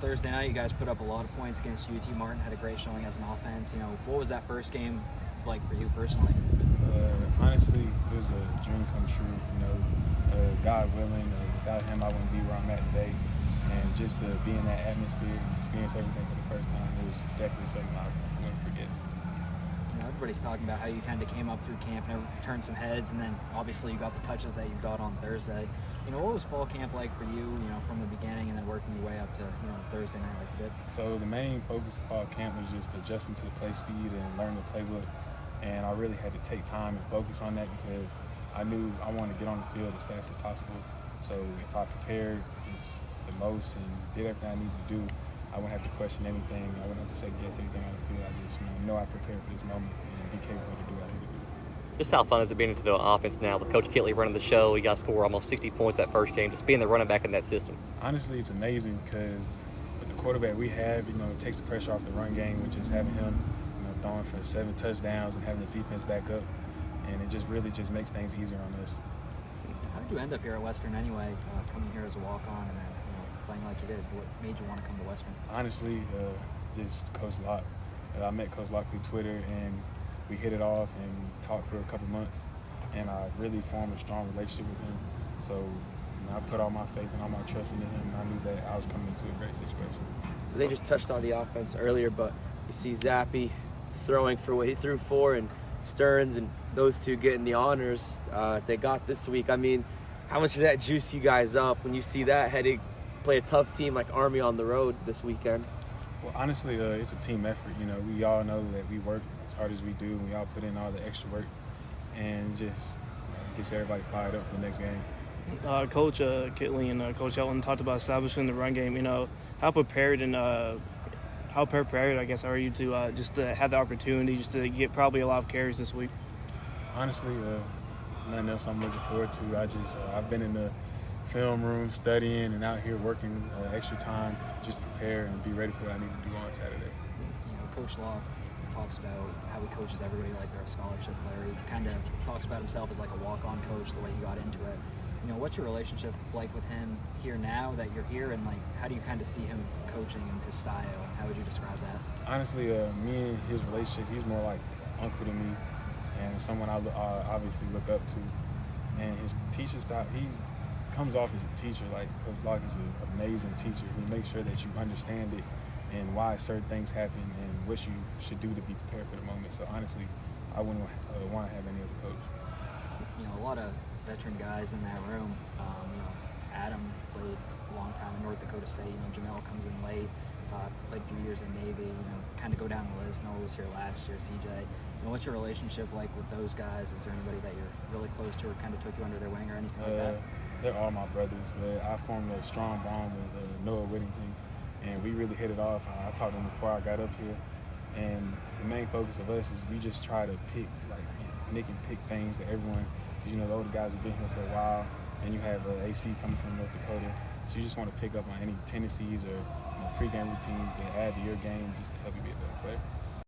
Thursday night, you guys put up a lot of points against UT Martin, had a great showing as an offense. What was that first game like for you personally? Honestly, it was a dream come true. God willing, without him, I wouldn't be where I'm at today. And just to be in that atmosphere and experience everything for the first time, it was definitely something I wouldn't forget. Everybody's talking about how you kind of came up through camp and turned some heads, and then obviously you got the touches that you got on Thursday. What was fall camp like for you, from the beginning and then working your way up to, Thursday night like you did? So the main focus of fall camp was just adjusting to the play speed and learning the playbook. And I really had to take time and focus on that because I knew I wanted to get on the field as fast as possible. So if I prepared just the most and did everything I needed to do, I wouldn't have to question anything. I wouldn't have to second guess anything on the field. I just know I prepared for this moment and be capable to do what I need to do. Just how fun is it being into the offense now with Coach Kitley running the show? You guys score almost 60 points that first game. Just being the running back in that system. Honestly, it's amazing because with the quarterback we have, it takes the pressure off the run game, which is having him throwing for 7 touchdowns and having the defense back up. And it just really makes things easier on us. How did you end up here at Western anyway, coming here as a walk-on and then playing like you did? What made you want to come to Western? Honestly, just Coach Locke. I met Coach Locke through Twitter, and we hit it off and talked for a couple months, and I really formed a strong relationship with him. So I put all my faith and all my trust into him, and I knew that I was coming into a great situation. So they just touched on the offense earlier, but you see Zappy throwing for what he threw for, and Stearns and those two getting the honors they got this week. I mean, how much does that juice you guys up when you see that heading play a tough team like Army on the road this weekend? Well, honestly, it's a team effort. We all know that we work as hard as we do, and we all put in all the extra work, and just gets everybody fired up for the next game. Coach Kitley and Coach Ellen talked about establishing the run game. How prepared I guess are you to just to have the opportunity just to get probably a lot of carries this week? Honestly, nothing else I'm looking forward to. I've been in the film room studying and out here working extra time just to prepare and be ready for what I need to do on Saturday. Coach Locke talks about how he coaches everybody like they're a scholarship player. He kind of talks about himself as like a walk-on coach, the way he got into it. What's your relationship like with him here now that you're here, and how do you kind of see him coaching and his style? How would you describe that? Honestly, me and his relationship, he's more like uncle to me and someone I obviously look up to. And his teaching style, he comes off as a teacher. Like Coach Locke is an amazing teacher. He makes sure that you understand it and why certain things happen and what you should do to be prepared for the moment. So honestly, I wouldn't want to have any other coach. A lot of veteran guys in that room. Adam played a long time in North Dakota State. Jamel comes in late, played a few years in Navy. Kind of go down the list. Noah was here last year. CJ. What's your relationship like with those guys? Is there anybody that you're really close to or kind of took you under their wing or anything like that? They're all my brothers, but I formed a strong bond with Noah Whittington, and we really hit it off. I talked to him before I got up here, and the main focus of us is we just try to nick and pick things that everyone. The older guys have been here for a while, and you have AC coming from North Dakota. So you just want to pick up on any tendencies or pregame routines that add to your game just to help you be a better player.